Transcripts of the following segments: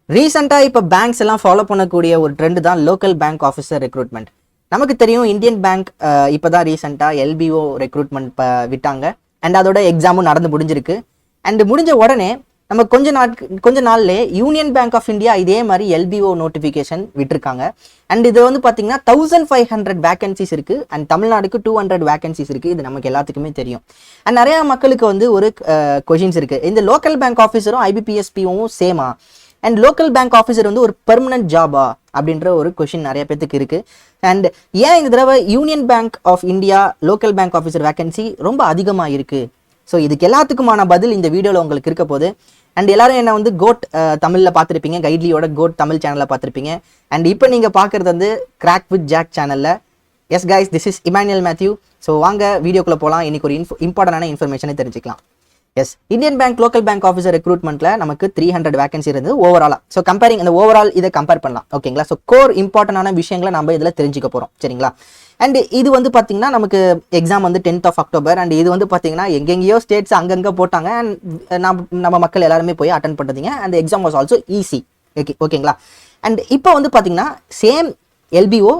ரீசெண்டாக இப்போ பேங்க்ஸ் எல்லாம் ஃபாலோ பண்ணக்கூடிய ஒரு ட்ரெண்ட் தான் லோக்கல் பேங்க் ஆஃபீஸர் ரெக்ரூட்மெண்ட். நமக்கு தெரியும் இந்தியன் பேங்க் இப்போ தான் ரீசெண்டாக LBO ரெக்ரூட்மெண்ட் விட்டாங்க. அண்ட் அதோட எக்ஸாமும் நடந்து முடிஞ்சிருக்கு. அண்ட் முடிஞ்ச உடனே நம்ம கொஞ்ச நாள்லே யூனியன் பேங்க் ஆஃப் இந்தியா இதே மாதிரி LBO நோட்டிஃபிகேஷன் விட்டுருக்காங்க. அண்ட் இது வந்து பார்த்தீங்கன்னா 1500 வேகன்சிஸ் இருக்கு. அண்ட் தமிழ்நாடுக்கு 200 வேகன்சிஸ் இருக்கு. இது நமக்கு எல்லாத்துக்குமே தெரியும். அண்ட் நிறைய மக்களுக்கு வந்து ஒரு கொஷின்ஸ் இருக்கு, இந்த லோக்கல் பேங்க் ஆஃபீஸரும் IBPS POவும் சேமா, அண்ட் லோக்கல் பேங்க் ஆஃபீஸர் வந்து ஒரு பெர்மனன்ட் ஜாபா அப்படின்ற ஒரு கொஷின் நிறைய பேருக்கு இருக்கு. அண்ட் ஏன் இந்த தடவை Union Bank of India local bank officer vacancy ரொம்ப அதிகமாக இருக்கு? ஸோ இதுக்கு எல்லாத்துக்குமான பதில் இந்த வீடியோவில் உங்களுக்கு இருக்க போகுது. அண்ட் எல்லாரும் என்ன வந்து கோட் தமிழில் பார்த்துருப்பீங்க, கைட்லியோட கோட் தமிழ் சேனலில் பார்த்துருப்பீங்க. அண்ட் இப்போ நீங்கள் பார்க்குறது வந்து கிராக் வித் ஜாக் சேனலில். Yes guys, this is Emmanuel Matthew. So வாங்க வீடியோக்குள்ளே போகலாம். இன்னைக்கு ஒரு இம்பார்ட்டன்டான இன்ஃபர்மேஷனை தெரிஞ்சுக்கலாம். எஸ், Indian bank local bank officer ரெக்ரூட்மெண்ட்ல நமக்கு 300 வேகன்சி இருந்து ஓவராலா. ஸோ கம்பேரிங் இந்த ஓவரால் இதை கம்பேர் பண்ணலாம். ஓகேங்களா? ஸோ கோர் இம்பார்ட்டன்டான விஷயங்களை நம்ம இதில் தெரிஞ்சுக்க போகிறோம். சரிங்களா? அண்ட் இது வந்து பார்த்தீங்கன்னா நமக்கு எக்ஸாம் வந்து 10th of October. அண்ட் இது வந்து பார்த்தீங்கன்னா எங்கெங்கேயோ ஸ்டேட்ஸ் அங்கங்கே போட்டாங்க. அண்ட் நம்ம மக்கள் எல்லாருமே போய் அட்டன் பண்ணுறதுங்க. அந்த எக்ஸாம் வாஸ் ஆல்சோ ஈஸி. ஓகேங்களா? அண்ட் இப்போ வந்து பார்த்தீங்கன்னா சேம் LBO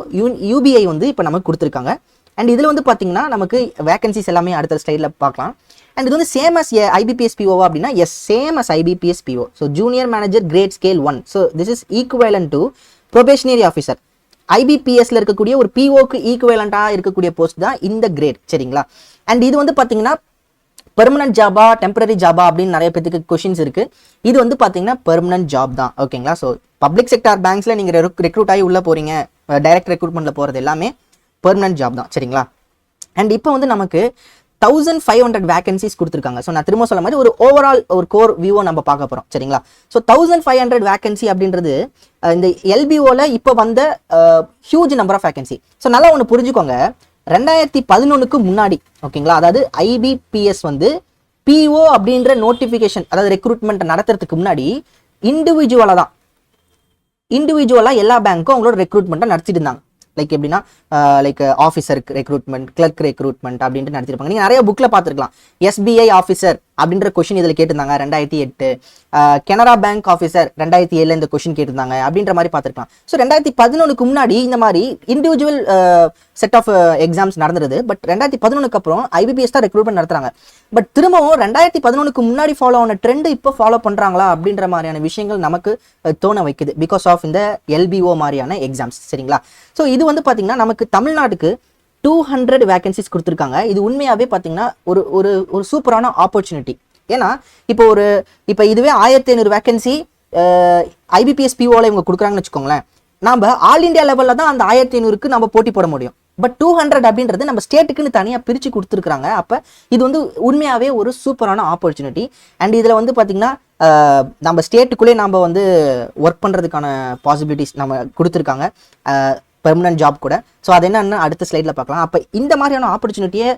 UBI வந்து இப்போ நமக்கு கொடுத்துருக்காங்க. அண்ட் இதில் வந்து பார்த்தீங்கன்னா நமக்கு வேகன்சிஸ் எல்லாமே அடுத்த ஸ்டைலில் பார்க்கலாம். அண்ட் இது வந்து சேம் அஸ் IBPS PO அப்படின்னா yes, same as IBPS PO. So junior manager grade scale 1. So this is equivalent to probationary officer. IBPSல இருக்கக்கூடிய ஒரு POக்கு ஈக்குவலண்டாக இருக்கக்கூடிய போஸ்ட் தான் இந்த கிரேட். சரிங்களா? அண்ட் இது வந்து பார்த்தீங்கன்னா பெர்மனன்ட் ஜாபா, டெம்பரரி ஜாபா அப்படின்னு நிறைய பேருக்கு கொஷின்ஸ் இருக்கு. இது வந்து பார்த்தீங்கன்னா பெர்மனன்ட் ஜாப் தான். ஓகேங்களா? ஸோ பப்ளிக் செக்டார் பேங்க்ஸ்ல நீங்கள் ரெக்ரூட் ஆகி உள்ள போறீங்க, டைரக்ட் ரெக்ரூட்மெண்ட்ல போறது எல்லாமே பெர்மனன்ட் ஜாப் தான். சரிங்களா? அண்ட் இப்போ வந்து நமக்கு 1500 வேகன்சிஸ் கொடுத்துருக்காங்க. ஸோ நான் திரும்ப சொல்ல மாதிரி ஒரு ஓவரால் ஒரு கோர் வியூவை நம்ம பார்க்க போகிறோம். சரிங்களா? ஸோ 1500 வேகன்சி அப்படின்றது இந்த LBOல இப்போ வந்த huge number of vacancy. So நல்லா ஒன்று புரிஞ்சுக்கோங்க, 2011க்கு முன்னாடி, ஓகேங்களா, அதாவது IBPS வந்து PO அப்படின்ற நோட்டிஃபிகேஷன், அதாவது ரெக்ரூட்மெண்ட் நடத்துறதுக்கு முன்னாடி இண்டிவிஜுவலாக எல்லா பேங்க்கும் அவங்களோட ரெக்ரூட்மெண்ட்டை நடத்திட்டு இருந்தாங்க. லைக் எப்படின்னா like officer recruitment, clerk recruitment அப்படின்ட்டு நடத்திருப்பாங்க. நீங்கள் நிறைய புக்கில் பார்த்துருக்கலாம். SBI ஆஃபீஸர் அப்படின்ற கொஷின் இதில் கேட்டிருந்தாங்க 2008. கனரா பேங்க் ஆஃபீஸர் 2007 இந்த கொஷின் கேட்டிருந்தாங்க அப்படின்ற மாதிரி பார்த்துருக்கலாம். ஸோ 2011க்கு முன்னாடி இந்த மாதிரி இண்டிவிஜுவல் செட் ஆஃப் எக்ஸாம்ஸ் நடந்துருது. பட் 2011க்கு அப்புறம் IBPS தான் ரெக்ரூட்மெண்ட் நடத்துறாங்க. பட் திரும்பவும் 2011க்கு முன்னாடி ஃபாலோ ஆன ட்ரெண்ட் இப்போ ஃபாலோ பண்ணுறாங்களா அப்படின்ற மாதிரியான விஷயங்கள் நமக்கு தோண வைக்குது, பிகாஸ் ஆஃப் இந்த LBO மாதிரியான எக்ஸாம்ஸ். சரிங்களா? ஸோ இது வந்து பார்த்தீங்கன்னா நமக்கு தமிழ்நாட்டுக்கு 200 வேகன்சிஸ் கொடுத்துருக்காங்க. இது உண்மையாகவே பார்த்தீங்கன்னா ஒரு ஒரு ஒரு சூப்பரான ஆப்பர்ச்சுனிட்டி. ஏன்னா இப்போ இதுவே 1500 வேகன்சி IBPS POல இவங்க கொடுக்குறாங்கன்னு வச்சுக்கோங்களேன். நம்ம ஆல் இண்டியா லெவலில் தான் அந்த 1500க்கு நம்ம போட்டி போட முடியும். பட் 200 அப்படின்றது நம்ம ஸ்டேட்டுக்குன்னு தனியாக பிரித்து கொடுத்துருக்குறாங்க. அப்போ இது வந்து உண்மையாகவே ஒரு சூப்பரான ஆப்பர்ச்சுனிட்டி. அண்ட் இதில் வந்து பார்த்தீங்கன்னா நம்ம ஸ்டேட்டுக்குள்ளே நம்ம வந்து ஒர்க் பண்ணுறதுக்கான பாசிபிலிட்டிஸ் நம்ம கொடுத்துருக்காங்க, பெர்மனன்ட் ஜாப் கூட. ஸோ அது என்னன்னு அடுத்த ஸ்லைடில் பார்க்கலாம். அப்போ இந்த மாதிரியான ஆப்பர்ச்சுனிட்டியை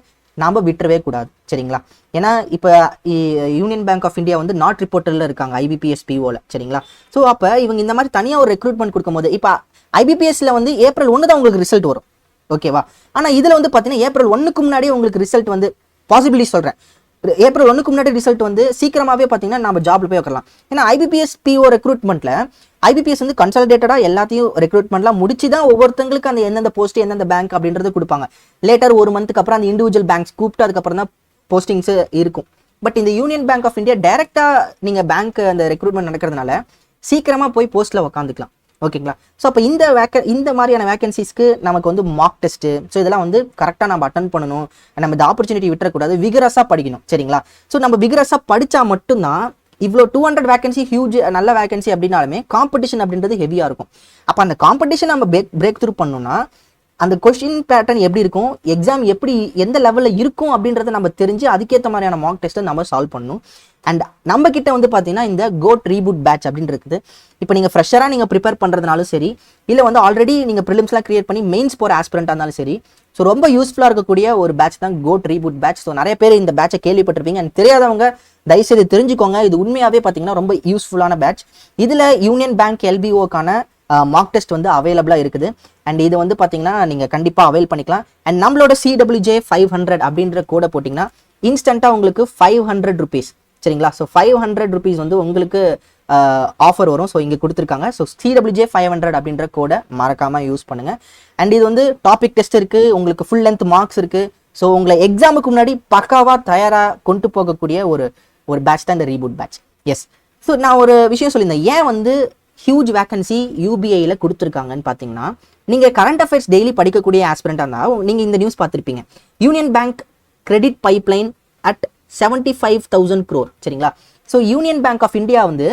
நாம் விட்டுறவே கூடாது. சரிங்களா? ஏன்னா இப்போ யூனியன் பேங்க் ஆஃப் இந்தியா வந்து நாட் ரிப்போர்ட்டரில் இருக்காங்க IBPS POல. சரிங்களா? ஸோ அப்போ இவங்க இந்த மாதிரி தனியாக ஒரு ரெக்ரூட்மெண்ட் கொடுக்கும்போது இப்போ IBPSல வந்து April 1 தான் உங்களுக்கு ரிசல்ட் வரும். ஓகேவா? ஆனால் இதில் வந்து பார்த்தீங்கன்னா April 1க்கு முன்னாடியே உங்களுக்கு ரிசல்ட் வந்து பாசிபிலிட்டி சொல்கிறேன். April 1க்கு முன்னாடி ரிசல்ட் வந்து சீக்கிரமாகவே பார்த்தீங்கன்னா நம்ம ஜாப்ல போய் உட்கலாம். ஏன்னா IBPS PO ரெக்ரூட்மெண்ட்ல IBPS வந்து கன்சாலிடேட்டடாக எல்லாத்தையும் ரெக்ரூட்மெண்ட்லாம் முடிச்சு தான் ஒவ்வொருத்தங்களுக்கு அந்த எந்தெந்த போஸ்ட் எந்தெந்த பேங்க் அப்படின்றது கொடுப்பாங்க. லேட்டர் ஒரு மந்த்துக்கு அப்புறம் அந்த இண்டிவிஜுவல் பேங்க்ஸ் கூப்பிட்டு அதுக்கப்புறம் தான் போஸ்டிங்ஸ் இருக்கும். பட் இந்த யூனியன் பேங்க் ஆஃப் இந்தியா டைரெக்டாக நீங்கள் பேங்க் அந்த ரெக்ரூட்மெண்ட் நடக்கிறதுனால சீக்கிரமாக போய் போஸ்ட்டில் உட்காந்துக்கலாம். ஓகேங்களா? ஸோ அப்போ இந்த மாதிரியான வேகன்சிஸ்க்கு நமக்கு வந்து மார்க் டெஸ்ட்டு, ஸோ இதெல்லாம் வந்து கரெக்டாக நம்ம அட்டன் பண்ணணும். நம்ம இந்த ஆப்பர்ச்சுனிட்டி விட்டுறக்கூடாது, விகரஸாக படிக்கணும். சரிங்களா? ஸோ நம்ம விகரஸாக படித்தா மட்டும்தான் இவ்வளோ 200 வேகன்சி ஹியூஜ் நல்ல வேகன்சி அப்படின்னாலுமே காம்படிஷன் அப்படின்றது ஹெவியாக இருக்கும். அப்போ அந்த காம்படிஷன் நம்ம பிரேக் த்ரூ பண்ணணும்னா அந்த கொஸ்டின் பேட்டர்ன் எப்படி இருக்கும், எக்ஸாம் எப்படி எந்த லெவலில் இருக்கும் அப்படின்றத நம்ம தெரிஞ்சு அதுக்கேற்ற மாதிரியான மார்க் டெஸ்ட்டை நம்ம சால்வ் பண்ணணும். அண்ட் நம்ம கிட்ட வந்து பார்த்தீங்கன்னா இந்த கோட் ரீபூட் பேட்ச் அப்படின்னு இருக்குது. இப்போ நீங்கள் ஃப்ரெஷராக நீங்கள் ப்ரிப்பேர் பண்ணுறதுனாலும் சரி, இல்லை வந்து ஆல்ரெடி நீங்கள் ப்ரிலிம்ஸ்லாம் கிரியேட் பண்ணி மெயின்ஸ் போகிற ஆஸ்பிரண்ட்டாக இருந்தாலும் சரி, ஸோ ரொம்ப யூஸ்ஃபுல்லாக இருக்கக்கூடிய ஒரு பேட்ச் தான் கோட் ரீபூட் பேட்ச். ஸோ நிறைய பேர் இந்த பேட்சை கேள்விப்பட்டிருப்பீங்க. அண்ட் தெரியாதவங்க தயவுசெய்து தெரிஞ்சுக்கோங்க. இது உண்மையாகவே பார்த்தீங்கன்னா ரொம்ப யூஸ்ஃபுல்லான பேட்ச். இதில் யூனியன் பேங்க் LBOக்கான மார்க் டெஸ்ட் வந்து அவைலபிளாக இருக்குது. அண்ட் இது வந்து பார்த்தீங்கன்னா நீங்கள் கண்டிப்பாக அவைல் பண்ணிக்கலாம். அண்ட் நம்மளோட CWJ 500 அப்படின்ற கோடை போட்டிங்கன்னா இன்ஸ்டண்ட்டாக உங்களுக்கு 500 rupees. சரிங்களா? ஸோ 500 rupees வந்து உங்களுக்கு ஆஃபர் வரும். ஸோ இங்கே கொடுத்துருக்காங்க. ஸோ CWJ 500 அப்படின்ற கோடை மறக்காமல் யூஸ் பண்ணுங்கள். அண்ட் இது வந்து டாபிக் டெஸ்ட் இருக்குது, உங்களுக்கு ஃபுல் லென்த் மார்க்ஸ் இருக்குது. ஸோ உங்களை எக்ஸாமுக்கு முன்னாடி பக்காவாக தயாராக கொண்டு போகக்கூடிய ஒரு பேட்ச் தான் இந்த ரீபூட் பேட்ச். எஸ். ஸோ நான் ஒரு விஷயம் சொல்லியிருந்தேன், ஏன் வந்து ஹியூஜ் வேகன்சி யூபிஐயில் கொடுத்துருக்காங்கன்னு பார்த்தீங்கன்னா, நீங்கள் கரண்ட் அஃபேர்ஸ் டெய்லி படிக்கக்கூடிய ஆஸ்பிரண்டாக இருந்தால் நீங்கள் இந்த நியூஸ் பார்த்துருப்பீங்க. Union Bank credit pipeline at 75,000 crore. சரிங்களா? So Union Bank of India வந்து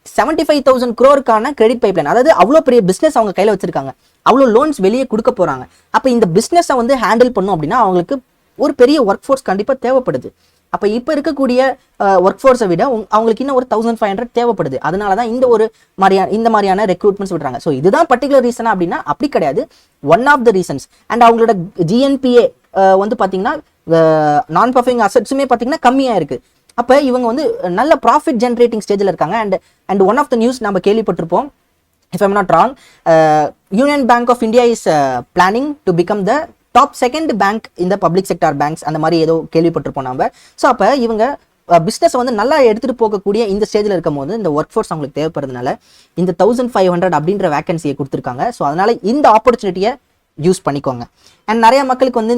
75,000 crore கிரெடிட் பைப்லைன், அதாவது அவ்வளோ பெரிய பிஸ்னஸ் அவங்க கையில் வச்சிருக்காங்க, அவ்வளோ லோன்ஸ் வெளியே கொடுக்க போகிறாங்க. அப்போ இந்த பிஸ்னஸை வந்து ஹேண்டில் பண்ணும் அப்படின்னா அவங்களுக்கு ஒரு பெரிய ஒர்க் ஃபோர்ஸ் கண்டிப்பாக தேவைப்படுது. அப்போ இப்போ இருக்கக்கூடிய ஒர்க் ஃபோர்ஸை விட அவங்களுக்கு இன்னும் ஒரு 1,500 தேவைப்படுது. அதனால தான் இந்த மாதிரியான ரெக்ரூட்மெண்ட்ஸ் விடுறாங்க. ஸோ இதுதான் பர்டிகுலர் ரீசனா அப்படின்னா அப்படி கிடையாது, one of the reasons. And அவங்களோட GNPA வந்து பார்த்தீங்கன்னா நான் பர்ஃபார்மிங் அசட்ஸுமே பார்த்தீங்கன்னா கம்மியாக இருக்குது. அப்போ இவங்க வந்து நல்ல ப்ராஃபிட் ஜென்ரேட்டிங் ஸ்டேஜில் இருக்காங்க. And one of the news நம்ம கேள்விப்பட்டிருப்போம், if I'm not wrong, Union Bank of India is planning to become the top second bank in the public sector banks. அந்த மாதிரி ஏதோ கேள்விப்பட்டிருப்போம் நம்ம. ஸோ அப்போ இவங்க பிஸ்னஸ் வந்து நல்லா எடுத்துகிட்டு போகக்கூடிய இந்த ஸ்டேஜில் இருக்கும் போது இந்த ஒர்க் ஃபோர்ஸ் அவங்களுக்கு தேவைப்படுறதுனால இந்த 1,500 அப்படின்ற வேகன்சியை கொடுத்துருக்காங்க. ஸோ அதனால் இந்த ஆப்பர்ச்சுனிட்டியை யூஸ் பண்ணிக்கோங்க. அண்ட் நிறைய மக்களுக்கு வந்து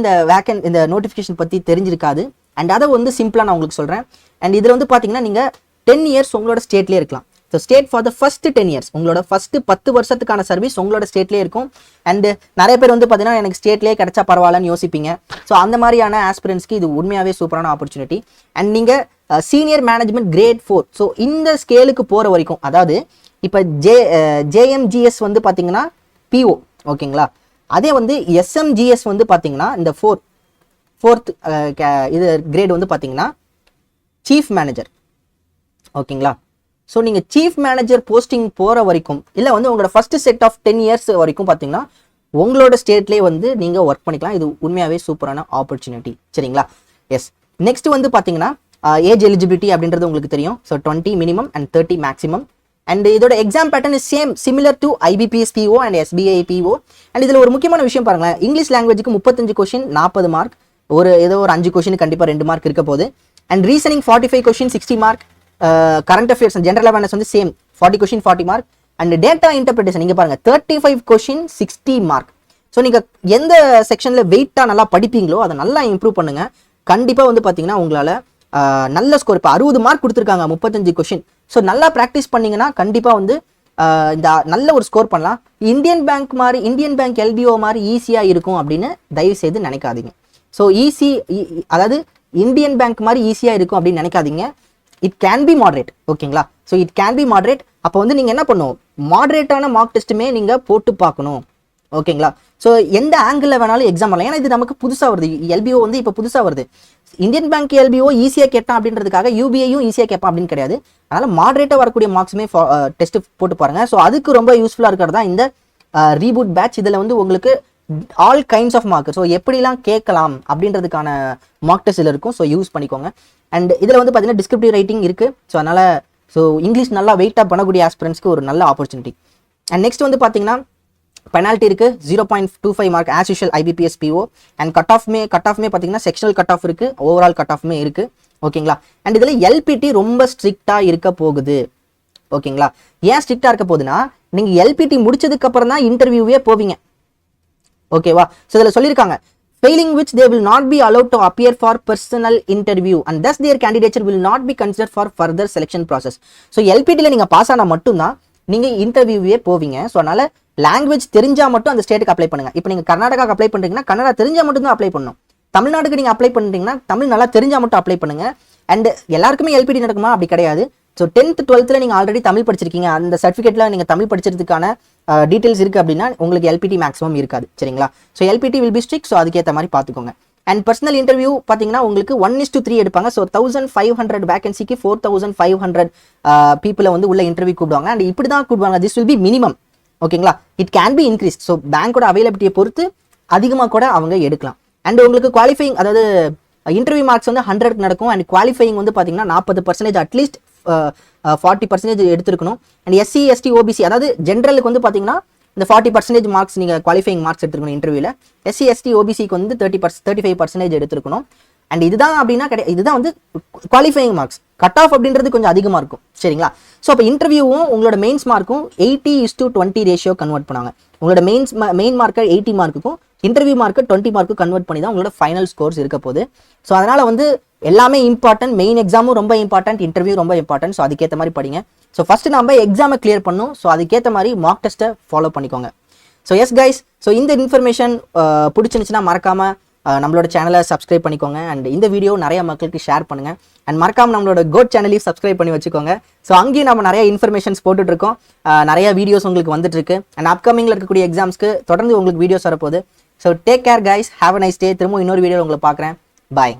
இந்த நோட்டிஃபிகேஷன் பற்றி தெரிஞ்சிருக்காது. அண்ட் அதை வந்து சிம்பிளாக நான் உங்களுக்கு சொல்கிறேன். அண்ட் இதில் வந்து பார்த்தீங்கன்னா நீங்கள் 10 years உங்களோட ஸ்டேட்லேயே இருக்கலாம். So state for the first 10 years, உங்களோட ஃபர்ஸ்ட் 10 வருஷத்துக்கான சர்வீஸ் உங்களோட ஸ்டேட்லேயே இருக்கும். அண்ட் நிறைய பேர் வந்து பார்த்தீங்கன்னா எனக்கு ஸ்டேட்லேயே கிடைச்சா பரவாயில்லன்னு யோசிப்பீங்க. ஸோ அந்த மாதிரியான ஆஸ்பிரன்ஸ்க்கு இது உண்மையாகவே சூப்பரான ஆப்பர்ச்சுனிட்டி. அண்ட் நீங்கள் சீனியர் மேனேஜ்மெண்ட் கிரேட் 4, ஸோ இந்த ஸ்கேலுக்கு போகிற வரைக்கும், அதாவது இப்போ JMGS வந்து பார்த்தீங்கன்னா PO, ஓகேங்களா? அதே வந்து SMGS வந்து பார்த்தீங்கன்னா இந்த ஃபோர்த் இது கிரேட் வந்து பார்த்தீங்கன்னா சீஃப் மேனேஜர், ஓகேங்களா? ஸோ நீங்கள் சீஃப் மேனேஜர் போஸ்டிங் போகிற வரைக்கும், இல்லை வந்து உங்களோட ஃபர்ஸ்ட் செட் ஆஃப் 10 years வரைக்கும் பார்த்தீங்கன்னா உங்களோட ஸ்டேட்லேயே வந்து நீங்கள் ஒர்க் பண்ணிக்கலாம். இது உண்மையாகவே சூப்பரான ஆப்பர்ச்சுனிட்டி. சரிங்களா? எஸ். நெக்ஸ்ட் வந்து பார்த்தீங்கன்னா ஏஜ் எலிஜிபிலிட்டி அப்படின்றது உங்களுக்கு தெரியும். So 20 minimum and 30 maximum. And இதோட exam pattern is similar to IBPS PO and SBI PO. And இதில் ஒரு முக்கியமான விஷயம் பாருங்களேன், இங்கிலீஷ் லாங்குவேஜுக்கு 35 கொஷின் 40 மார்க், ஏதோ ஒரு 5 கொஷின் கண்டிப்பாக 2 மார்க் இருக்க போகுது. And reasoning 45 question 60 mark. Current affairs and general awareness வந்து same 40 question 40 mark. And data interpretation நீங்கள் பாருங்கள் 35 கொஷின் 60 மார்க். ஸோ நீங்கள் எந்த செக்ஷனில் வெயிட்டாக நல்லா படிப்பீங்களோ அதை நல்லா இம்ப்ரூவ் பண்ணுங்கள். கண்டிப்பாக வந்து பார்த்தீங்கன்னா உங்களால் நல்ல ஸ்கோர், இப்போ 60 மார்க் கொடுத்துருக்காங்க 35 கொஷின். ஸோ நல்லா ப்ராக்டிஸ் பண்ணிங்கன்னா கண்டிப்பாக வந்து இந்த நல்ல ஒரு ஸ்கோர் பண்ணலாம். இந்தியன் பேங்க் LBO மாதிரி ஈஸியாக இருக்கும் அப்படின்னு தயவு செய்து நினைக்காதீங்க. ஸோ அதாவது இந்தியன் பேங்க் மாதிரி ஈஸியாக இருக்கும் அப்படின்னு நினைக்காதீங்க. இட் கேன் பி மாடரேட், ஓகேங்களா? So it can B moderate. அப்போ வந்து நீங்கள் என்ன பண்ணும், மாடரேட்டான மார்க் டெஸ்ட்டுமே நீங்கள் போட்டு பார்க்கணும், ஓகேங்களா? ஸோ எந்த ஆங்கிளில் வேணாலும் எக்ஸாம் வரலாம். ஏன்னா இது நமக்கு புதுசாக வருது, LBO வந்து இப்போ புதுசாக வருது. இந்தியன் பேங்க் LBO ஈஸியாக கேட்டான் அப்படின்றதுக்காக UBIயும் ஈஸியாக கேட்பான் அப்படின்னு கிடையாது. அதனால் மாடரேட்டாக வரக்கூடிய மார்க்ஸுமே டெஸ்ட் போட்டு பாருங்கள். ஸோ அதுக்கு ரொம்ப யூஸ்ஃபுல்லாக இருக்கிறது தான் இந்த ரீபூட் பேட்ச். இதில் வந்து உங்களுக்கு all kinds of mark, so எப்படிலாம் கேட்கலாம் அப்படின்றதுக்கான மார்க் டெஸ்ட் இதில் இருக்கும். ஸோ யூஸ் பண்ணிக்கோங்க. அண்ட் இதில் வந்து பார்த்தீங்கன்னா டிஸ்கிரிப்டிவ் ரைட்டிங் இருக்குது. ஸோ இங்கிலீஷ் நல்லா வெயிட்டாக பண்ணக்கூடிய ஆஸ்பிரன்ஸ்க்கு ஒரு நல்ல ஆப்பர்ச்சுனிட்டி. அண்ட் நெக்ஸ்ட் வந்து பார்த்தீங்கன்னா பெனால்ட்டி இருக்குது 0.25 mark as usual IBPS PO. And cut ஆஃப்மே பார்த்தீங்கன்னா செக்ஷனல் கட் ஆஃப் இருக்குது, ஓவரால் கட் ஆஃப்மே இருக்குது, ஓகேங்களா? அண்ட் இதில் LPT ரொம்ப ஸ்ட்ரிக்டாக இருக்க போகுது, ஓகேங்களா? ஏன் ஸ்ட்ரிக்டாக இருக்க போகுதுன்னா, நீங்கள் LPT முடிச்சதுக்கு அப்புறம் தான் இன்டர்வியூவே போவீங்க, ஓகேவா? ஸோ இதில் சொல்லியிருக்காங்க, failing which they will not be allowed to appear for personal interview and thus their candidature will not be considered for further selection process. So LPTல நீங்கள் பாஸ் ஆனால் மட்டும்தான் நீங்கள் இன்டர்வியூவே போவீங்க. ஸோ அதனால் லாங்குவேஜ் தெரிஞ்சால் மட்டும் அந்த ஸ்டேட்டுக்கு அப்ளை பண்ணுங்கள். இப்போ நீங்கள் கர்நாடகாவுக்கு அப்ளை பண்ணுறீங்கன்னா கன்னடா தெரிஞ்சால் மட்டும் தான் அப்ளை பண்ணணும். தமிழ்நாட்டுக்கு நீங்கள் அப்ளை பண்ணுறீங்கன்னா தமிழ் நல்லா தெரிஞ்சால் மட்டும் அப்ளை பண்ணுங்கள். அண்ட் எல்லாருக்குமே LPT நடக்குமா? அப்படி கிடையாது. ஸோ 10th 12th நீங்கள் ஆல்ரெடி தமிழ் படிச்சிருக்கீங்க, அந்த சர்டிஃபிகேட்டில் நீங்கள் தமிழ் படிச்சதுக்கான டீட்டெயில்ஸ் இருக்குது அப்படின்னா உங்களுக்கு LPT மேக்ஸிமம் இருக்காது, சரிங்களா? So LPT will be strict. So அதுக்கேற்ற மாதிரி பார்த்துக்கோங்க. அண்ட் பர்சனல் இன்டர்வியூ பார்த்தீங்கன்னா உங்களுக்கு 1:3 எடுப்பாங்க. ஸோ 1500 வேகன்சிக்கு 4500 பீப்புளை வந்து உள்ள இன்டர்வியூ கூப்பிடுவாங்க. அண்ட் இப்படி தான் கூப்பிடுவாங்க. திஸ் வில் பி மினிமம், ஓகேங்களா? It can be increase. So பேங்கோட அவைலபிலிட்டியை பொறுத்து அதிகமாக கூட அவங்க எடுக்கலாம். அண்ட் உங்களுக்கு குவாலிஃபைங், அதாவது இன்டர்வியூ மார்க்ஸ் வந்து 100 நடக்கும். அண்ட் குவாலிஃபைங் வந்து பார்த்தீங்கன்னா 40% அட்லீஸ்ட் 40% எடுத்துருக்கணும். அண்ட் SC ST OBC, அதாவது ஜென்ரலுக்கு வந்து பார்த்தீங்கன்னா இந்த 40% மார்க்ஸ் நீங்கள் குவாலிஃபைங் மார்க்ஸ் எடுத்துருக்கணும் இன்டர்வியூவில். SC ST OBCக்கு வந்து 35% எடுத்துருக்கணும். அண்ட் இதுதான் அப்படின்னா இதுதான் வந்து குவாலிஃபைங் மார்க்ஸ். கட் ஆஃப் அப்படின்றது கொஞ்சம் அதிகமாக இருக்கும் சரிங்களா. ஸோ அப்போ இன்டர்வியூவும் உங்களோட மெயின்ஸ் மார்க்கும் 80:20 ரேஷியோ கன்வெர்ட் பண்ணாங்க. உங்களோட மெயின் மார்க்கை 80 மார்க்குக்கும் இன்டர்வியூ மார்க்கு 20 மார்க்கு கன்வெர்ட் பண்ணி தான் உங்களோட ஃபைனல் ஸ்கோர்ஸ் இருக்க போகுது. ஸோ அதனால் வந்து எல்லாமே இம்பார்ட்டன்ட். மெயின் எக்ஸாமும் ரொம்ப இம்பார்ட்டன்ட், இன்டர்வியூ ரொம்ப இம்பார்ட்டன்ட். ஸோ அதுக்கேற்ற மாதிரி படிங்க. ஸோ ஃபஸ்ட்டு நம்ம எக்ஸாமை கிளியர் பண்ணணும். ஸோ அதுக்கேற்ற மாதிரி மார்க் டெஸ்ட்டை ஃபாலோ பண்ணிக்கோங்க. ஸோ எஸ் கைஸ், ஸோ இந்த இன்ஃபர்மேஷன் பிடிச்சிருந்துச்சுன்னா மறக்காமல் நம்மளோட சேனலை சப்ஸ்கிரைப் பண்ணிக்கோங்க. அண்ட் இந்த வீடியோ நிறைய மக்களுக்கு ஷேர் பண்ணுங்கள். அண்ட் மறக்காமல் நம்மளோட கோட் சேனலையும் சப்ஸ்கிரைப் பண்ணி வச்சுக்கோங்க. ஸோ அங்கேயும் நம்ம நிறைய இன்ஃபர்மேஷன்ஸ் போட்டுட்ருக்கோம். நிறைய வீடியோஸ் உங்களுக்கு வந்துட்டுருக்கு. அண்ட் அப்கமிங்கில் இருக்கக்கூடிய எக்ஸாம்ஸ்க்கு தொடர்ந்து உங்களுக்கு வீடியோஸ் வரப்போகுது. So take care guys, have a nice day. திரும்ப இன்னொரு வீடியோ உங்களை பார்க்குறேன். பாய்.